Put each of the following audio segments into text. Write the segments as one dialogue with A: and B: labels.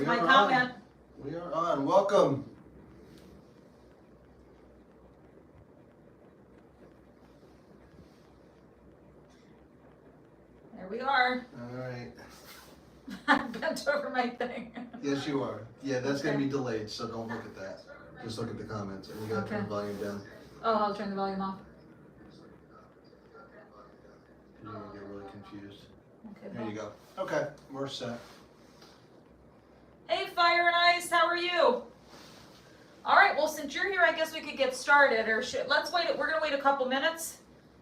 A: my comment.
B: We are on. Welcome.
A: There we are.
B: All right.
A: I bent over my thing.
B: Yes, you are. Yeah, that's going to be delayed, so don't look at that. Just look at the comments, and you got to turn the volume down.
A: Oh, I'll turn the volume off.
B: You're going to get really confused.
A: Okay.
B: There you go. Okay, we're set.
A: Hey, Fire and Ice, how are you? All right, well, since you're here, I guess we could get started. Or let's wait. We're going to wait a couple minutes.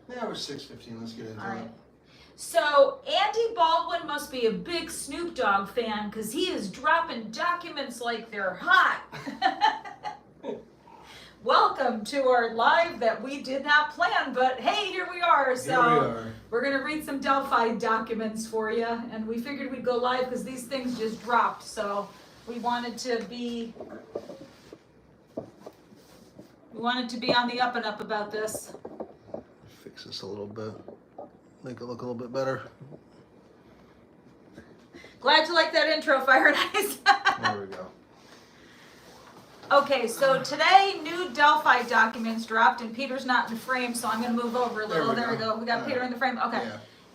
B: Yeah, we're 6:15. Let's get into
A: All right.
B: it.
A: So Andy Baldwin must be a big Snoop Dogg fan because he is dropping documents like they're hot. Welcome to our live that we did not plan, but hey, here we are. So we're going to read some Delphi documents for you, and we figured we'd go live because these things just dropped. So we wanted to be on the up and up about this.
B: Fix this a little bit. Make it look a little bit better.
A: Glad you like that intro, Fire and Ice.
B: There we go.
A: Okay, so today new Delphi documents dropped, and Peter's not in the frame, so I'm going to move over a little. There we go. We got Peter in the frame. Okay.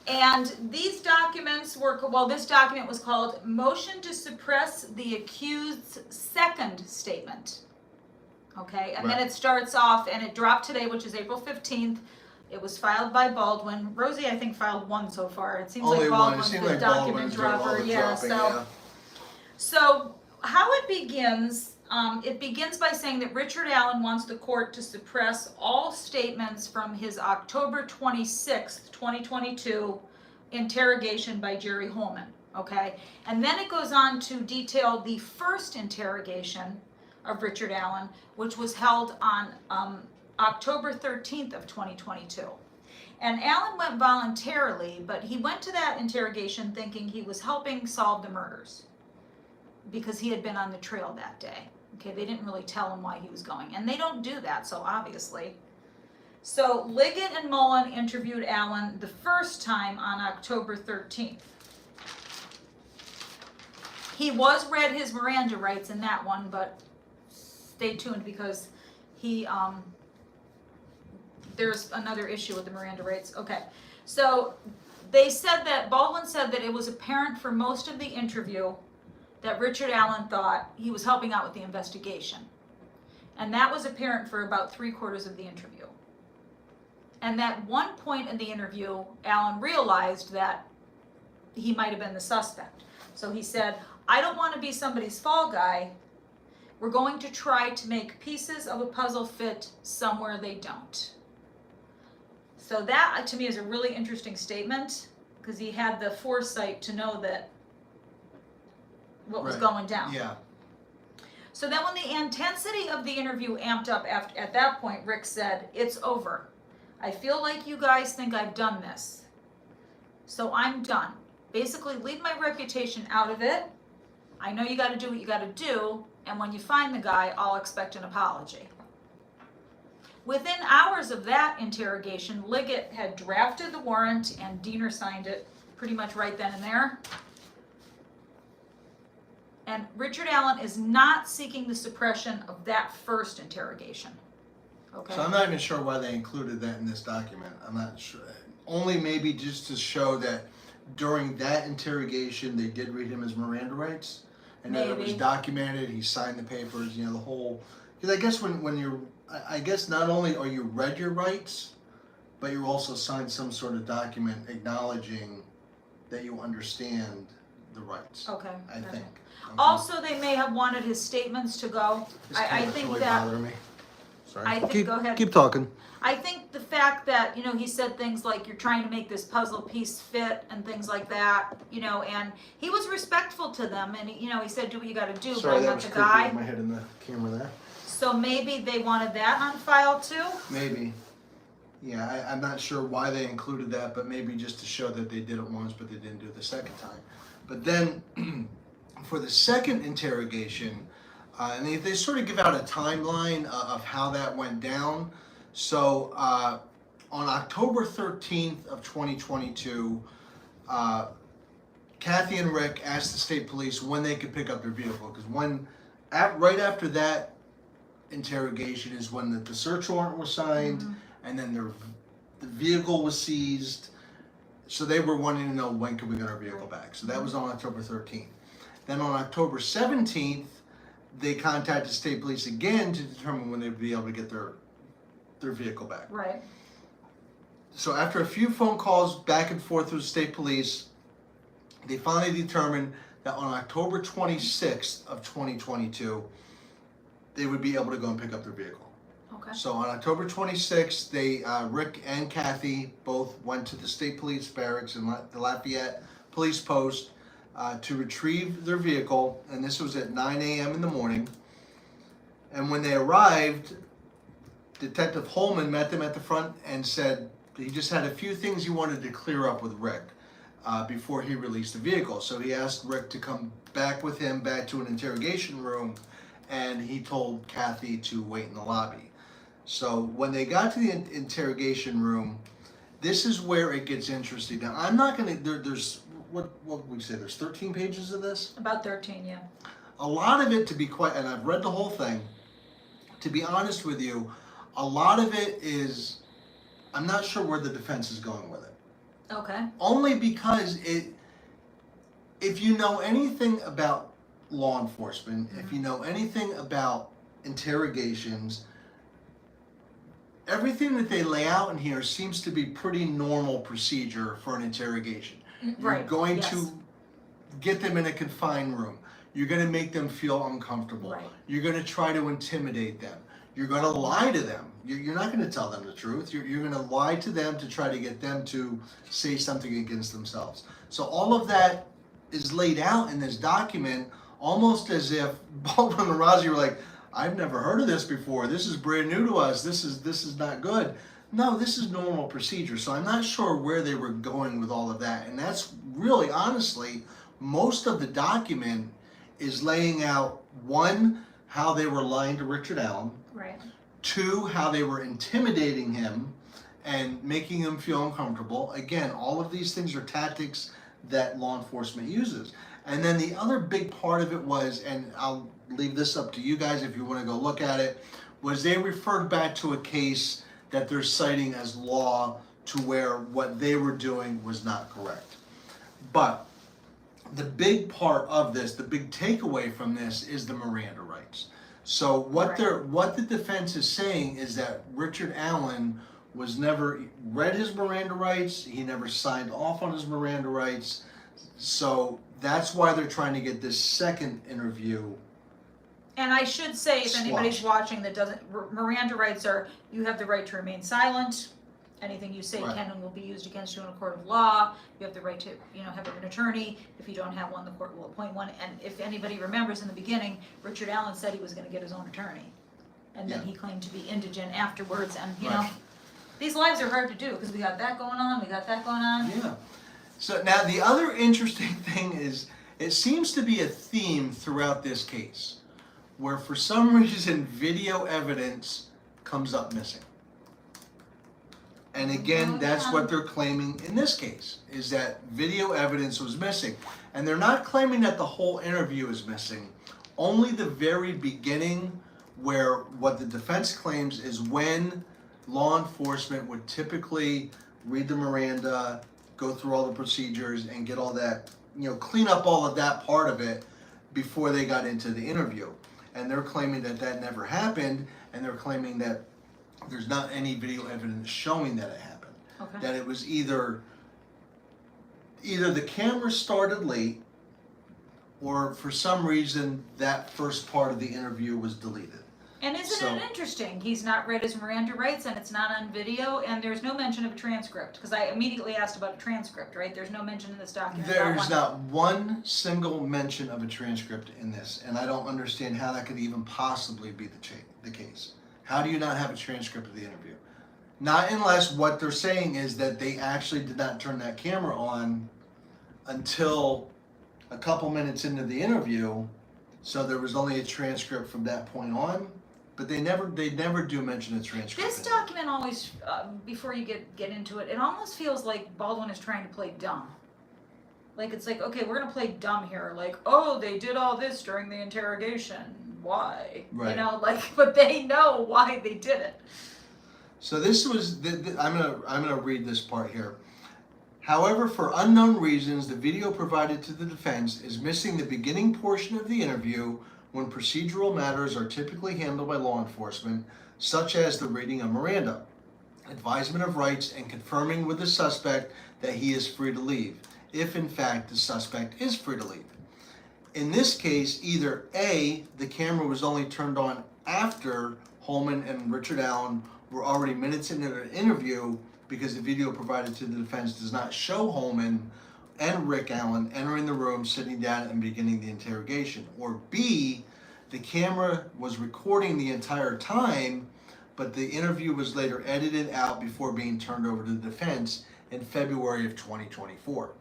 A: Yeah. And these documents were, well, this document was called Motion to Suppress the Accused's Second Statement. Okay, and then it starts off, and it dropped today, which is April 15th. It was filed by Baldwin. Rosie, I think, filed one so far. It seems
B: Only
A: like Baldwin's
B: one. It
A: the
B: like
A: document dropper. Yeah, so how it begins by saying that Richard Allen wants the court to suppress all statements from his October 26th, 2022 interrogation by Jerry Holman, okay? And then it goes on to detail the first interrogation of Richard Allen, which was held on October 13th of 2022. And Allen went voluntarily, but he went to that interrogation thinking he was helping solve the murders because he had been on the trail that day. Okay, they didn't really tell him why he was going, and they don't do that, so obviously. So Liggett and Mullen interviewed Allen the first time on October 13th. He was read his Miranda rights in that one, but stay tuned because there's another issue with the Miranda rights. Okay, so they said that, Baldwin said that it was apparent for most of the interview that Richard Allen thought he was helping out with the investigation. And that was apparent for about 3/4 of the interview. And at one point in the interview, Allen realized that he might have been the suspect. So he said, I don't want to be somebody's fall guy. We're going to try to make pieces of a puzzle fit somewhere they don't. So that, to me, is a really interesting statement because he had the foresight to know that what was going down.
B: Yeah.
A: So then when the intensity of the interview amped up at that point, Rick said, it's over. I feel like you guys think I've done this. So I'm done. Basically, leave my reputation out of it. I know you got to do what you got to do. And when you find the guy, I'll expect an apology. Within hours of that interrogation, Liggett had drafted the warrant and Diener signed it pretty much right then and there. And Richard Allen is not seeking the suppression of that first interrogation. Okay.
B: So I'm not even sure why they included that in this document. I'm not sure. Only maybe just to show that during that interrogation they did read him his Miranda rights, and that it was documented. He signed the papers. You know, the whole. Because I guess when you're, I guess not only are you read your rights, but you also signed some sort of document acknowledging that you understand the rights.
A: Okay.
B: I think.
A: Also, they may have wanted his statements to go. I think
B: really
A: that.
B: Bother me. Sorry.
A: I think, go ahead.
B: Keep talking.
A: I think the fact that, you know, he said things like you're trying to make this puzzle piece fit and things like that, you know, and he was respectful to them, and he said do what you got to do.
B: Sorry,
A: but I'm
B: that
A: not
B: was
A: the
B: creepy
A: guy.
B: with my head in the camera there.
A: So maybe they wanted that on file too.
B: Maybe. Yeah, I'm not sure why they included that, but maybe just to show that they did it once, but they didn't do it the second time. But then, for the second interrogation, and they sort of give out a timeline of how that went down. So on October 13th of 2022, Kathy and Rick asked the state police when they could pick up their vehicle, because right after that interrogation is when the search warrant was signed, and then the vehicle was seized. So they were wanting to know when could we get our vehicle back. So that was on October 13th. Then on October 17th, they contacted state police again to determine when they'd be able to get their vehicle back.
A: Right.
B: So after a few phone calls back and forth with the state police, they finally determined that on October 26th of 2022, they would be able to go and pick up their vehicle.
A: Okay.
B: So on October 26th, they Rick and Kathy both went to the state police barracks in the Lafayette Police Post to retrieve their vehicle, and this was at 9 a.m. in the morning. And when they arrived, Detective Holman met them at the front and said he just had a few things he wanted to clear up with Rick before he released the vehicle. So he asked Rick to come back with him back to an interrogation room, and he told Kathy to wait in the lobby. So when they got to the interrogation room, this is where it gets interesting. Now, I'm not going to, there's, what would we say, there's 13 pages of this?
A: About 13, yeah.
B: A lot of it, to be quite, and I've read the whole thing, to be honest with you, a lot of it is, I'm not sure where the defense is going with it.
A: Okay.
B: Only because if you know anything about law enforcement, if you know anything about interrogations, everything that they lay out in here seems to be pretty normal procedure for an interrogation.
A: Right.
B: You're going
A: yes.
B: to get them in a confined room. You're going to make them feel uncomfortable.
A: Right.
B: You're going to try to intimidate them. You're going to lie to them. You're not going to tell them the truth. You're going to lie to them to try to get them to say something against themselves. So all of that is laid out in this document, almost as if Baldwin and Rozzi were like, I've never heard of this before. This is brand new to us. This is not good. No, this is normal procedure. So I'm not sure where they were going with all of that. And that's really, honestly, most of the document is laying out, one, how they were lying to Richard Allen.
A: Right.
B: Two, how they were intimidating him and making him feel uncomfortable. Again, all of these things are tactics that law enforcement uses. And then the other big part of it was, and I'll leave this up to you guys if you want to go look at it, was they referred back to a case that they're citing as law to where what they were doing was not correct. But the big part of this, the big takeaway from this is the Miranda rights. So what the defense is saying is that Richard Allen was never read his Miranda rights, he never signed off on his Miranda rights. So that's why they're trying to get this second interview.
A: And I should say, if anybody's watching that doesn't, Miranda rights are, you have the right to remain silent. Anything you say can and will be used against you in a court of law. You have the right to, have an attorney. If you don't have one, the court will appoint one. And if anybody remembers in the beginning, Richard Allen said he was going to get his own attorney. And then he claimed to be indigent afterwards. And, these lives are hard to do because we got that going on, we got that going on.
B: Yeah. So now the other interesting thing is it seems to be a theme throughout this case where for some reason video evidence comes up missing. And again, that's what they're claiming in this case, is that video evidence was missing. And they're not claiming that the whole interview is missing, only the very beginning, where what the defense claims is when law enforcement would typically read the Miranda, go through all the procedures and get all that, clean up all of that part of it before they got into the interview. And they're claiming that that never happened, and they're claiming that there's not any video evidence showing that it happened.
A: Okay.
B: That it was either the camera started late, or for some reason that first part of the interview was deleted.
A: And isn't it interesting? He's not read his Miranda rights, and it's not on video, and there's no mention of a transcript. Because I immediately asked about a transcript, right? There's no mention in this document.
B: There's not one single mention of a transcript in this, and I don't understand how that could even possibly be the case. How do you not have a transcript of the interview? Not unless what they're saying is that they actually did not turn that camera on until a couple minutes into the interview, so there was only a transcript from that point on. But they never do mention a transcript.
A: This document always, before you get into it, it almost feels like Baldwin is trying to play dumb. Like, it's like, okay, we're gonna play dumb here. Like, oh, they did all this during the interrogation. Why?
B: Right.
A: You know, like, but they know why they did it.
B: So this was, I'm gonna read this part here. However, for unknown reasons, the video provided to the defense is missing the beginning portion of the interview when procedural matters are typically handled by law enforcement, such as the reading of Miranda, advisement of rights, and confirming with the suspect that he is free to leave, if in fact the suspect is free to leave. In this case, either A, the camera was only turned on after Holman and Richard Allen were already minutes into the interview, because the video provided to the defense does not show Holman and Rick Allen entering the room, sitting down, and beginning the interrogation. Or B, the camera was recording the entire time, but the interview was later edited out before being turned over to the defense in February of 2024.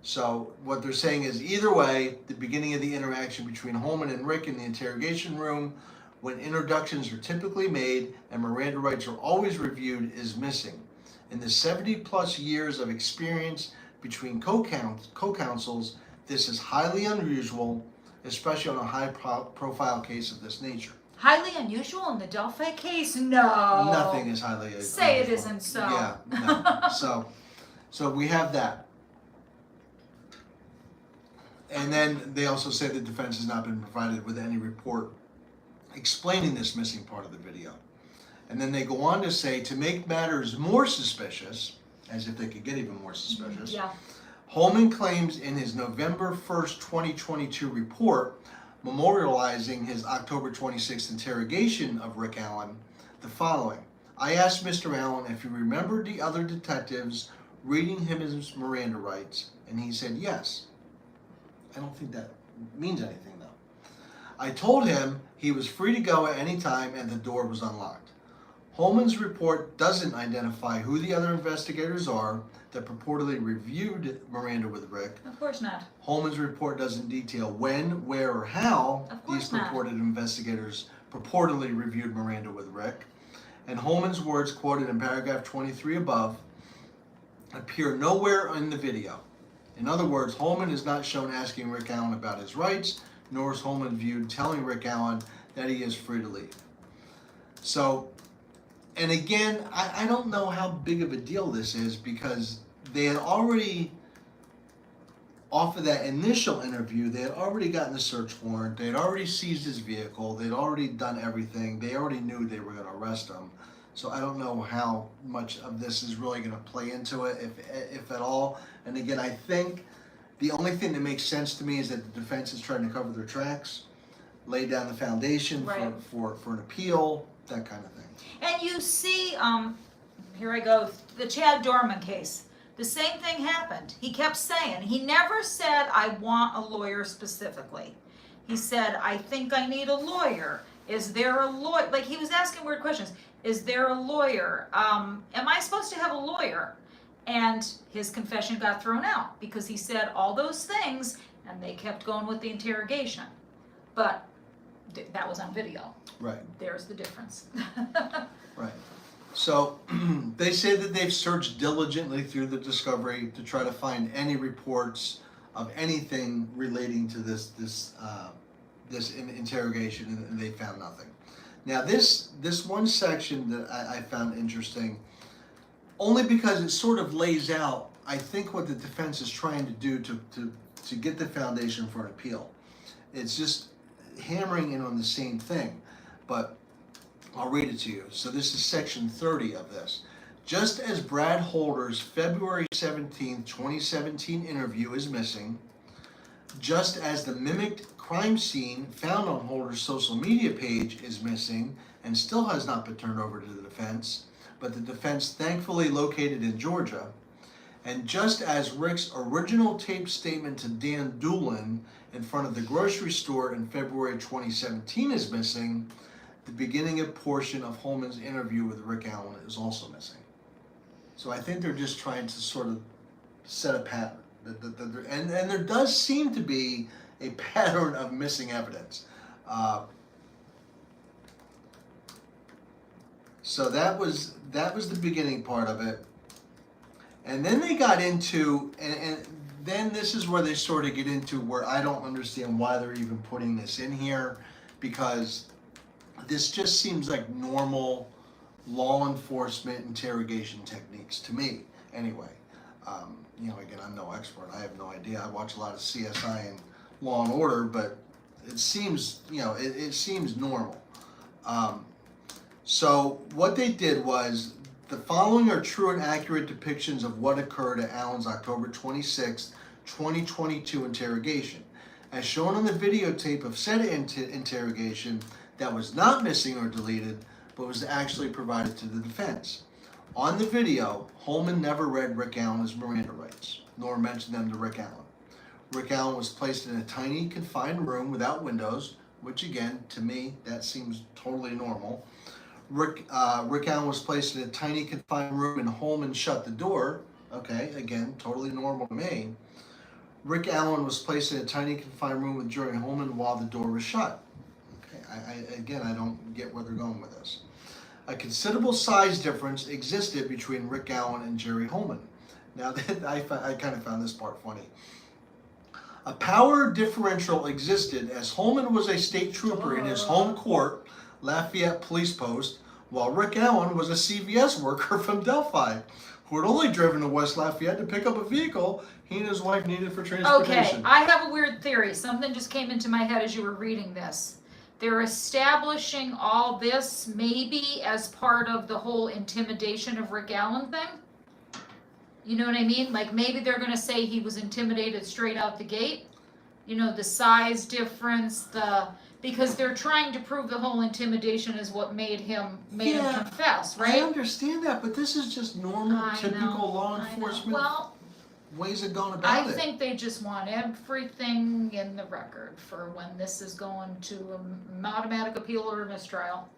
B: So what they're saying is, either way, the beginning of the interaction between Holman and Rick in the interrogation room, when introductions are typically made and Miranda rights are always reviewed, is missing. In the 70 plus years of experience between co-counsels, this is highly unusual, especially on a high profile case of this nature.
A: Highly unusual in the Delphi case? No.
B: Nothing is highly unusual.
A: Say it isn't so.
B: Yeah, no. So we have that. And then they also say the defense has not been provided with any report explaining this missing part of the video. And then they go on to say, to make matters more suspicious, as if they could get even more suspicious,
A: Yeah.
B: Holman claims in his November 1st, 2022 report, memorializing his October 26th interrogation of Rick Allen, the following. I asked Mr. Allen if he remembered the other detectives reading him his Miranda rights, and he said yes. I don't think that means anything, though. I told him he was free to go at any time and the door was unlocked. Holman's report doesn't identify who the other investigators are that purportedly reviewed Miranda with Rick.
A: Of course not.
B: Holman's report doesn't detail when, where, or how these purported investigators purportedly reviewed Miranda with Rick. And Holman's words quoted in paragraph 23 above appear nowhere in the video. In other words, Holman is not shown asking Rick Allen about his rights, nor is Holman viewed telling Rick Allen that he is free to leave. So, and again, I don't know how big of a deal this is, because they had already, off of that initial interview, they had already gotten a search warrant, they had already seized his vehicle, they'd already done everything, they already knew they were going to arrest him. So I don't know how much of this is really going to play into it, if at all. And again, I think the only thing that makes sense to me is that the defense is trying to cover their tracks, lay down the foundation for an appeal, that kind of thing.
A: And you see, here I go, the Chad Dorman case. The same thing happened. He kept saying, he never said, I want a lawyer specifically. He said, I think I need a lawyer. Is there a lawyer? Like, he was asking weird questions. Is there a lawyer? Am I supposed to have a lawyer? And his confession got thrown out because he said all those things, and they kept going with the interrogation. But that was on video.
B: Right.
A: There's the difference.
B: Right. So they say that they've searched diligently through the discovery to try to find any reports of anything relating to this interrogation, and they found nothing. Now this one section that I found interesting, only because it sort of lays out, I think, what the defense is trying to do to get the foundation for an appeal. It's just hammering in on the same thing, but I'll read it to you. So this is section 30 of this. Just as Brad Holder's February 17, 2017 interview is missing, just as the mimicked crime scene found on Holder's social media page is missing and still has not been turned over to the defense, but the defense thankfully located in Georgia, and just as Rick's original taped statement to Dan Doolin in front of the grocery store in February 2017 is missing, the beginning of portion of Holman's interview with Rick Allen is also missing. So I think they're just trying to sort of set a pattern. And there does seem to be a pattern of missing evidence. So that was the beginning part of it. And then they got into, and then this is where they sort of get into where I don't understand why they're even putting this in here, because this just seems like normal law enforcement interrogation techniques to me, anyway. Again, I'm no expert. I have no idea. I watch a lot of CSI and Law and Order, but it seems, it seems normal. So what they did was, the following are true and accurate depictions of what occurred at Allen's October 26, 2022 interrogation. As shown on the videotape of said interrogation that was not missing or deleted, but was actually provided to the defense. On the video, Holman never read Rick Allen his Miranda rights, nor mentioned them to Rick Allen. Rick Allen was placed in a tiny, confined room without windows, which again, to me, that seems totally normal. Rick Allen was placed in a tiny, confined room and Holman shut the door. Okay, again, totally normal to me. Rick Allen was placed in a tiny, confined room with Jerry Holman while the door was shut. Okay, I don't get where they're going with this. A considerable size difference existed between Rick Allen and Jerry Holman. Now, I kind of found this part funny. A power differential existed as Holman was a state trooper in his home court, Lafayette Police Post, while Rick Allen was a CVS worker from Delphi, who had only driven to West Lafayette to pick up a vehicle he and his wife needed for transportation.
A: Okay, I have a weird theory. Something just came into my head as you were reading this. They're establishing all this maybe as part of the whole intimidation of Rick Allen thing. You know what I mean? Like maybe they're going to say he was intimidated straight out the gate. The size difference, because they're trying to prove the whole intimidation is what made him confess, right?
B: I understand that, but this is just normal, typical law enforcement ways of going about it.
A: I think they just want everything in the record for when this is going to an automatic appeal or a mistrial.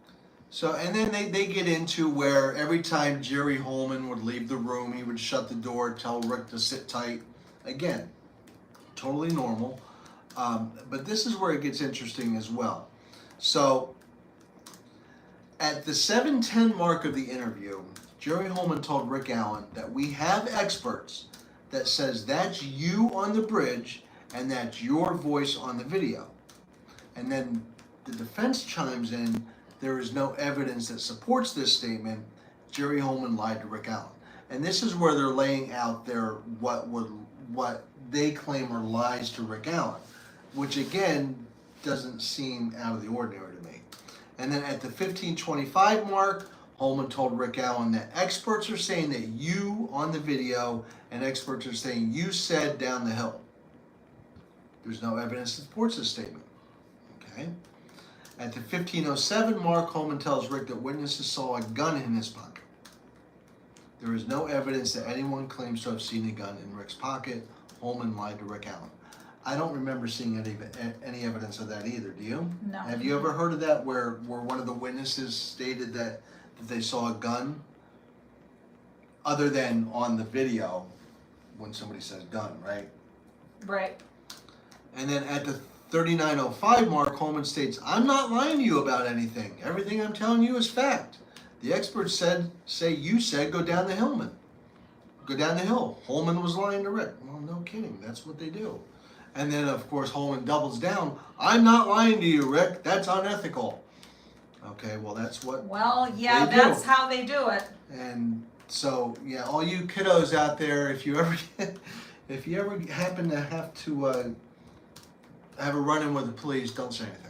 B: So, and then they get into where every time Jerry Holman would leave the room, he would shut the door, tell Rick to sit tight. Again, totally normal. But this is where it gets interesting as well. So, at the 7:10 mark of the interview, Jerry Holman told Rick Allen that we have experts that says that's you on the bridge and that's your voice on the video. And then the defense chimes in, there is no evidence that supports this statement. Jerry Holman lied to Rick Allen. And this is where they're laying out their what they claim are lies to Rick Allen, which again doesn't seem out of the ordinary to me. And then at the 15:25 mark, Holman told Rick Allen that experts are saying that you on the video and experts are saying you said down the hill. There's no evidence that supports this statement. Okay. At the 15:07 mark, Holman tells Rick that witnesses saw a gun in his pocket. There is no evidence that anyone claims to have seen a gun in Rick's pocket. Holman lied to Rick Allen. I don't remember seeing any evidence of that either. Do you?
A: No.
B: Have you ever heard of that where one of the witnesses stated that they saw a gun, other than on the video when somebody says gun, right?
A: Right.
B: And then at the 39:05 mark, Holman states, I'm not lying to you about anything. Everything I'm telling you is fact. The experts say you said go down the hill. Go down the hill. Holman was lying to Rick. Well, no kidding. That's what they do. And then, of course, Holman doubles down. I'm not lying to you, Rick. That's unethical. Okay, well, that's what
A: that's how they do it.
B: And so, yeah, all you kiddos out there, if you ever happen to have to have a run-in with the police, don't say anything.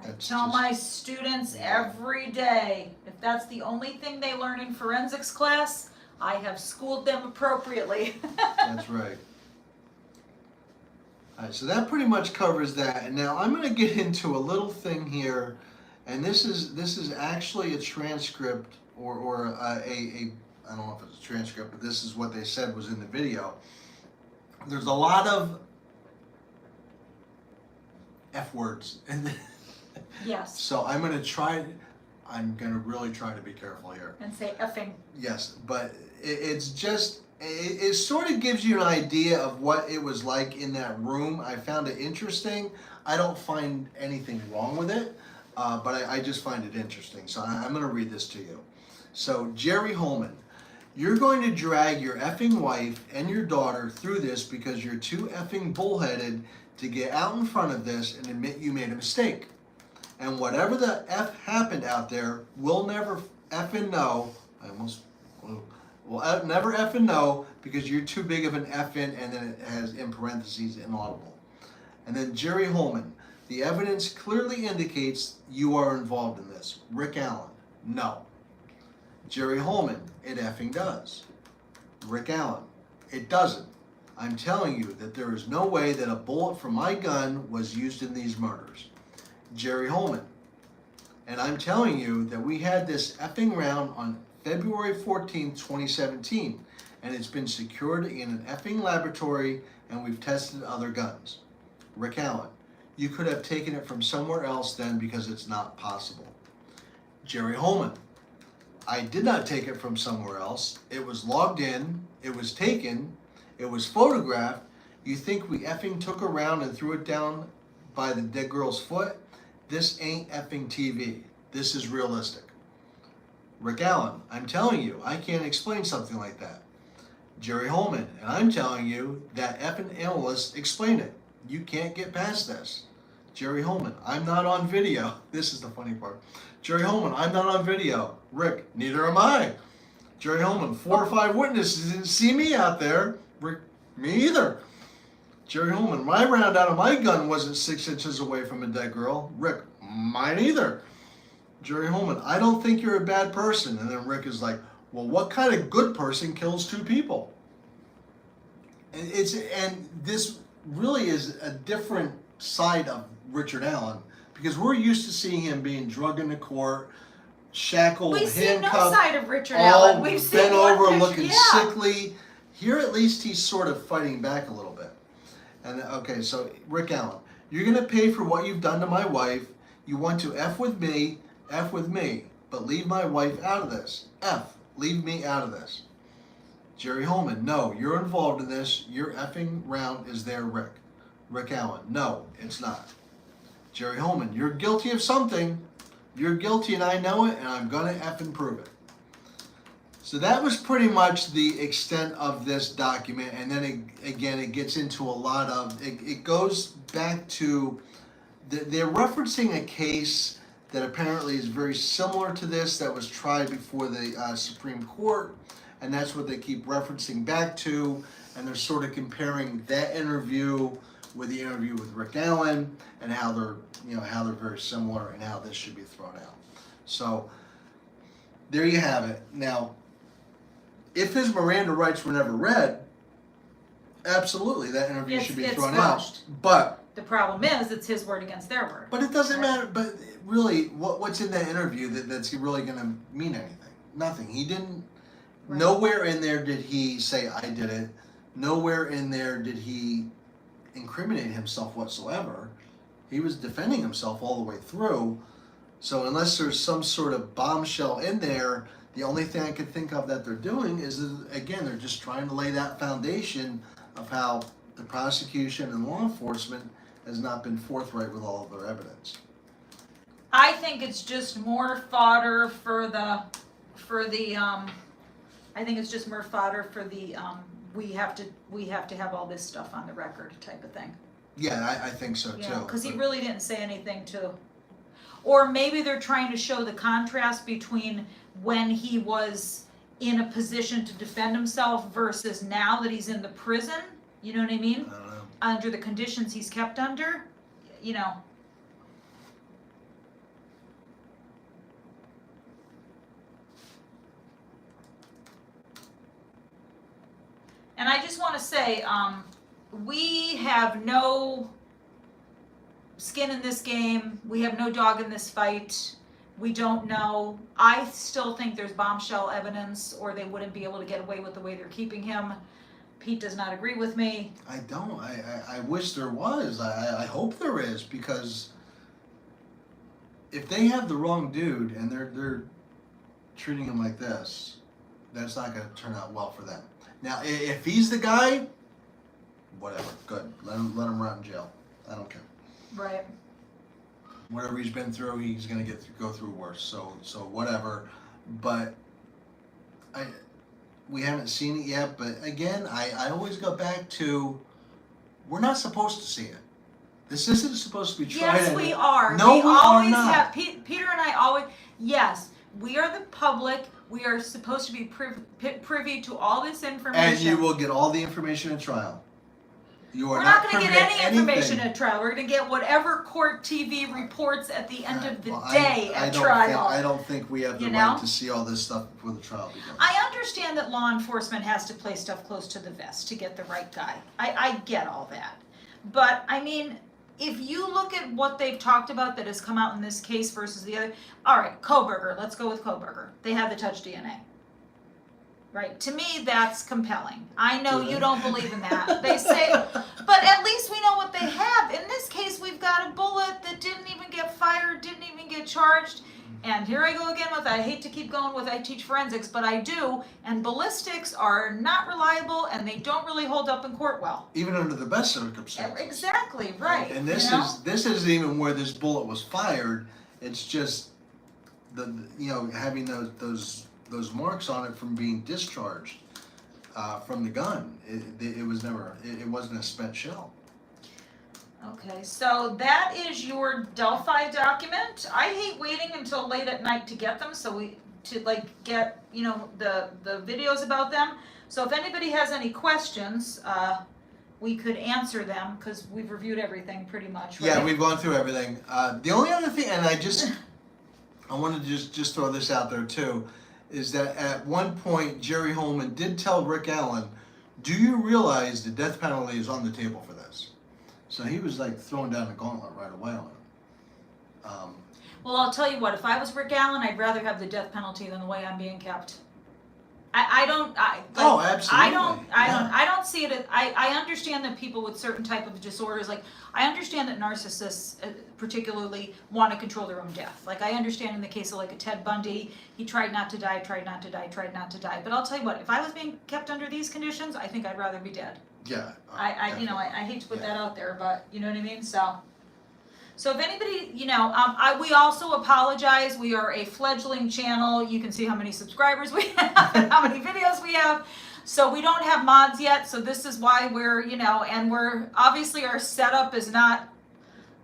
A: I tell my students every day, if that's the only thing they learn in forensics class, I have schooled them appropriately.
B: That's right. All right, so that pretty much covers that. And now I'm going to get into a little thing here, and this is actually a transcript or a I don't know if it's a transcript, but this is what they said was in the video. There's a lot of F words in the
A: Yes.
B: So I'm going to really try to be careful here.
A: And say effing.
B: Yes, but it's just, it sort of gives you an idea of what it was like in that room. I found it interesting. I don't find anything wrong with it, but I just find it interesting. So I'm going to read this to you. So Jerry Holman, You're going to drag your effing wife and your daughter through this because you're too effing bullheaded to get out in front of this and admit you made a mistake. And whatever the F happened out there, we'll never effing know. We'll never effing know because you're too big of an effing, and then it has in parentheses inaudible. And then Jerry Holman, the evidence clearly indicates you are involved in this. Rick Allen, no. Jerry Holman, it effing does. Rick Allen, it doesn't. I'm telling you that there is no way that a bullet from my gun was used in these murders. Jerry Holman, and I'm telling you that we had this effing round on February 14th, 2017, and it's been secured in an effing laboratory, and we've tested other guns. Rick Allen, you could have taken it from somewhere else then because it's not possible. Jerry Holman, I did not take it from somewhere else. It was logged in, it was taken, it was photographed. You think we effing took a round and threw it down by the dead girl's foot? This ain't effing TV. This is realistic. Rick Allen, I'm telling you, I can't explain something like that. Jerry Holman, and I'm telling you that effing analysts explain it. You can't get past this. Jerry Holman, I'm not on video. This is the funny part. Jerry Holman, I'm not on video. Rick, neither am I. Jerry Holman, 4 or 5 witnesses didn't see me out there. Rick, me either. Jerry Holman, my round out of my gun wasn't 6 inches away from a dead girl. Rick, mine either. Jerry Holman, I don't think you're a bad person. And then Rick is like, well, what kind of good person kills 2 people? And this really is a different side of Richard Allen, because we're used to seeing him being drugged into court, shackled,
A: We've seen no
B: handcuffed,
A: side of Richard
B: all
A: Allen. We've seen
B: bent over,
A: one
B: looking
A: picture, yeah.
B: sickly. Here, at least, he's sort of fighting back a little bit. And okay, so Rick Allen, you're going to pay for what you've done to my wife. You want to F with me, but leave my wife out of this. Leave me out of this. Jerry Holman, no, you're involved in this. Your effing round is there, Rick. Rick Allen, no, it's not. Jerry Holman, you're guilty of something. You're guilty and I know it, and I'm going to effing prove it. So that was pretty much the extent of this document. And then again, it gets into a lot of, it goes back to, they're referencing a case that apparently is very similar to this that was tried before the Supreme Court. And that's what they keep referencing back to. And they're sort of comparing that interview with the interview with Rick Allen and how they're very similar and how this should be thrown out. So there you have it. Now, if his Miranda rights were never read, absolutely that interview should be thrown out. But
A: the problem is it's his word against their word.
B: But it doesn't matter. But really, what's in that interview that's really going to mean anything? Nothing. He didn't. Right. Nowhere in there did he say I did it. Nowhere in there did he incriminate himself whatsoever. He was defending himself all the way through. So unless there's some sort of bombshell in there, the only thing I could think of that they're doing is, again, they're just trying to lay that foundation of how the prosecution and law enforcement has not been forthright with all of their evidence.
A: I think it's just more fodder for the I think it's just more fodder for the we have to have all this stuff on the record type of thing.
B: Yeah, I think so too.
A: Because he really didn't say anything to, or maybe they're trying to show the contrast between when he was in a position to defend himself versus now that he's in the prison. You know what I mean?
B: I don't know.
A: Under the conditions he's kept under, you know. And I just want to say, we have no skin in this game. We have no dog in this fight. We don't know. I still think there's bombshell evidence, or they wouldn't be able to get away with the way they're keeping him. Pete does not agree with me.
B: I don't. I wish there was. I hope there is, because if they have the wrong dude and they're treating him like this, that's not going to turn out well for them. Now, if he's the guy, whatever, good. Let him rot in jail. I don't care.
A: Right.
B: Whatever he's been through, he's going to go through worse. So whatever. But We haven't seen it yet, but again, I always go back to, we're not supposed to see it. This isn't supposed to be tried.
A: Yes, we are.
B: No,
A: we
B: are
A: always
B: not.
A: have. Peter and I always. Yes, we are the public. We are supposed to be privy to all this information.
B: And you will get all the information at trial. You are
A: We're not going
B: privy
A: to get any information
B: anything.
A: at trial. We're going to get whatever court TV reports at the end of the day at trial.
B: I don't think we have the right to see all this stuff before the trial begins.
A: I understand that law enforcement has to play stuff close to the vest to get the right guy. I get all that. But, I mean, if you look at what they've talked about that has come out in this case versus the other, all right, Kohberger, let's go with Kohberger. They have the touch DNA. Right? To me, that's compelling. I know you don't believe in that. They say, but at least we know what they have. In this case, we've got a bullet that didn't even get fired, didn't even get charged. And here I go again with, I hate to keep going with, I teach forensics, but I do. And ballistics are not reliable and they don't really hold up in court well.
B: Even under the best circumstances.
A: Exactly, right.
B: And this isn't even where this bullet was fired. It's just having those marks on it from being discharged from the gun. It wasn't a spent shell.
A: Okay, so that is your Delphi document. I hate waiting until late at night to get them, so get the videos about them. So if anybody has any questions, we could answer them because we've reviewed everything pretty much. Right?
B: Yeah, we've gone through everything. The only other thing, and I wanted to just throw this out there too, is that at one point Jerry Holman did tell Rick Allen, "Do you realize the death penalty is on the table for this?" So he was like throwing down the gauntlet right away on him.
A: Well, I'll tell you what. If I was Rick Allen, I'd rather have the death penalty than the way I'm being kept. Absolutely. I don't see it. I understand that people with certain type of disorders, like I understand that narcissists particularly want to control their own death. Like I understand in the case of like a Ted Bundy, he tried not to die. But I'll tell you what, if I was being kept under these conditions, I think I'd rather be dead.
B: Yeah.
A: I hate to put that out there, but you know what I mean? So if anybody, we also apologize. We are a fledgling channel. You can see how many subscribers we have and how many videos we have. So we don't have mods yet. So this is why we're, and we're obviously our setup is not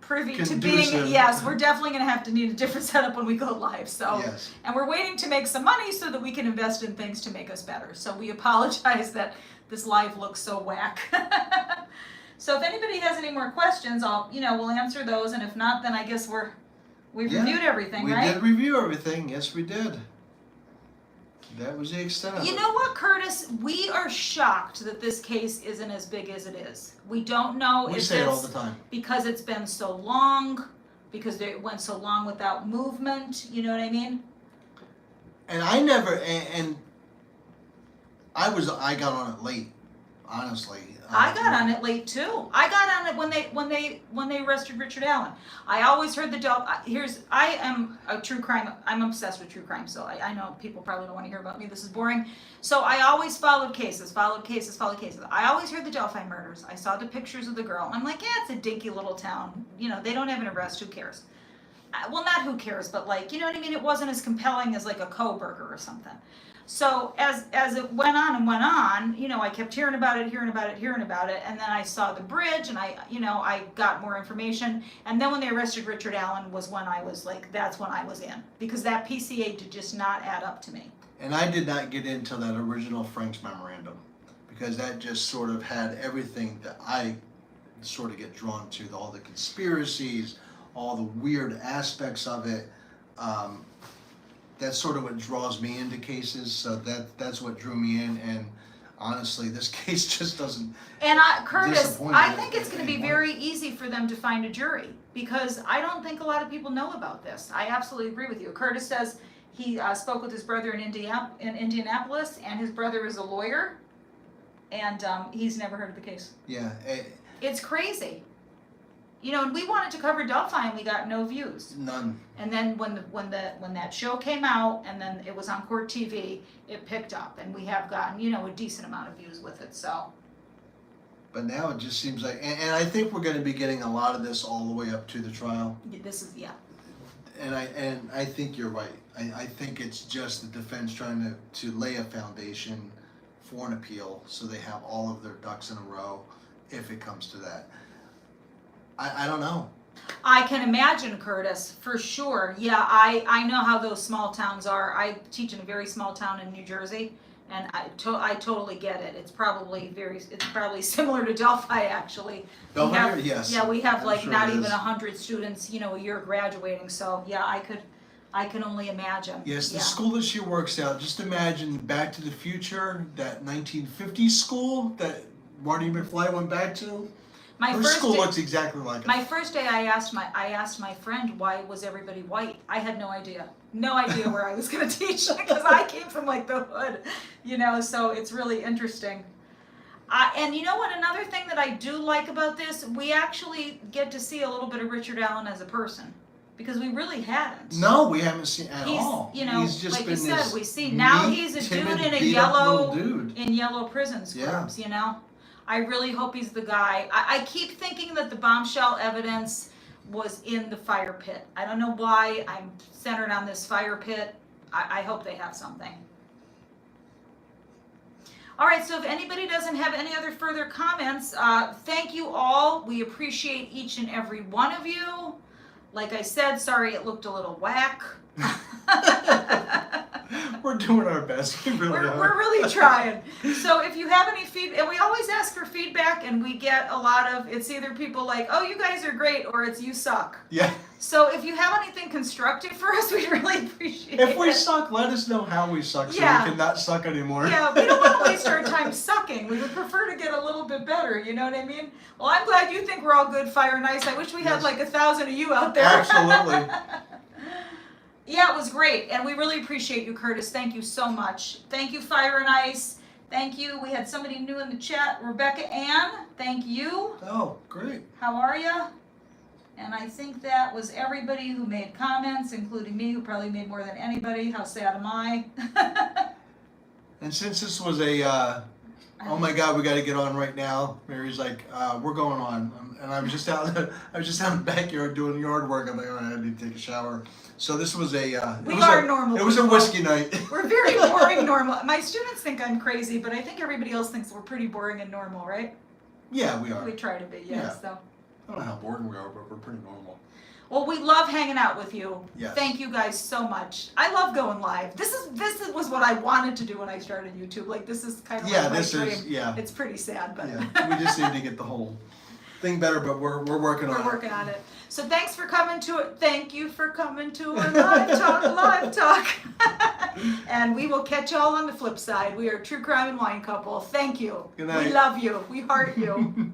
A: privy to being, we're definitely going to need a different setup when we go live. So,
B: yes.
A: And we're waiting to make some money so that we can invest in things to make us better. So we apologize that this live looks so whack. So if anybody has any more questions, we'll answer those, and if not, then I guess we've reviewed everything, right?
B: We did review everything. Yes, we did. That was the extent of it.
A: You know what, Curtis? We are shocked that this case isn't as big as it is. We don't know if
B: we say it all the time
A: because it's been so long, because it went so long without movement. You know what I mean?
B: And I never I got on it late, honestly.
A: I got on it late too. I got on it when they arrested Richard Allen. I always heard I am a true crime. I'm obsessed with true crime. So I know people probably don't want to hear about me. This is boring. So I always followed cases. I always heard the Delphi murders. I saw the pictures of the girl. I'm like, it's a dinky little town. They don't have an arrest. Who cares? Well, not who cares, but you know what I mean? It wasn't as compelling as like a Kohberger or something. So as it went on, I kept hearing about it, and then I saw the bridge, and I got more information, and then when they arrested Richard Allen was when I was like, that's when I was in, because that PCA did just not add up to me.
B: And I did not get into that original Frank's memorandum, because that just sort of had everything that I sort of get drawn to, all the conspiracies, all the weird aspects of it. That's sort of what draws me into cases, so that's what drew me in, and honestly, this case just doesn't. And
A: Curtis, I think it's going to be very easy for them to find a jury, because I don't think a lot of people know about this. I absolutely agree with you. Curtis says he spoke with his brother in Indianapolis, and his brother is a lawyer, and he's never heard of the case.
B: Yeah.
A: It's crazy. And we wanted to cover Delphi, and we got no views.
B: None.
A: And then when that show came out, and then it was on Court TV, it picked up, and we have gotten a decent amount of views with it. So.
B: But now it just seems like, and I think we're going to be getting a lot of this all the way up to the trial.
A: This is
B: And I think you're right. I think it's just the defense trying to lay a foundation for an appeal, so they have all of their ducks in a row if it comes to that. I don't know.
A: I can imagine, Curtis, for sure. Yeah, I know how those small towns are. I teach in a very small town in New Jersey, and I totally get it. It's probably similar to Delphi, actually.
B: Delphi, yes.
A: Yeah, we have
B: I'm
A: like
B: sure
A: not
B: it
A: even
B: is.
A: 100 students, a year graduating. So yeah, I can only imagine.
B: Yes, the
A: Yeah.
B: school that she works at, just imagine Back to the Future, that 1950s school that Marty McFly went back to. Her school looks exactly like it.
A: My first day, I asked my friend, why was everybody white? I had no idea where I was going to teach, because I came from like the hood, so it's really interesting. And you know what, another thing that I do like about this, we actually get to see a little bit of Richard Allen as a person, because we really hadn't.
B: No, we haven't seen at all.
A: He's just
B: like
A: been
B: you said,
A: we see now he's a dude in a yellow prison scrubs, I really hope he's the guy. I keep thinking that the bombshell evidence was in the fire pit. I don't know why I'm centered on this fire pit. I hope they have something. All right, so if anybody doesn't have any other further comments, thank you all. We appreciate each and every one of you. Like I said, sorry it looked a little whack.
B: We're doing our best. We really are.
A: We're really trying. So if you have any feedback, and we always ask for feedback, and we get a lot of, it's either people like, oh, you guys are great, or it's you suck.
B: Yeah.
A: So if you have anything constructive for us, we'd really appreciate it.
B: If we suck, let us know how we suck, so we can not suck anymore.
A: Yeah, we don't want to waste our time sucking. We would prefer to get a little bit better, you know what I mean? Well, I'm glad you think we're all good, fire and ice. I wish we had like 1,000 of you out there.
B: Absolutely.
A: Yeah, it was great, and we really appreciate you, Curtis. Thank you so much. Thank you, Fire and Ice. Thank you. We had somebody new in the chat, Rebecca Ann. Thank you.
B: Oh, great.
A: How are you? And I think that was everybody who made comments, including me, who probably made more than anybody. How sad am I?
B: And since this was a, oh my God, we got to get on right now. Mary's like, we're going on, and I was just out in the backyard doing yard work. I'm like, oh, I need to take a shower. So this was
A: normal.
B: It was a whiskey night.
A: We're very boring normal. My students think I'm crazy, but I think everybody else thinks we're pretty boring and normal, right?
B: Yeah, we are.
A: We try to be, yeah. So.
B: I don't know how boring we are, but we're pretty normal.
A: Well, we love hanging out with you.
B: Yes.
A: Thank you guys so much. I love going live. This was what I wanted to do when I started YouTube. Like, this is kind of like my dream. It's pretty sad, but
B: we just need to get the whole thing better, but we're working on it.
A: We're working on it. So thanks for coming to it. Thank you for coming to our live talk. And we will catch y'all on the flip side. We are True Crime and Wine Couple. Thank you.
B: Good night.
A: We love you. We heart you.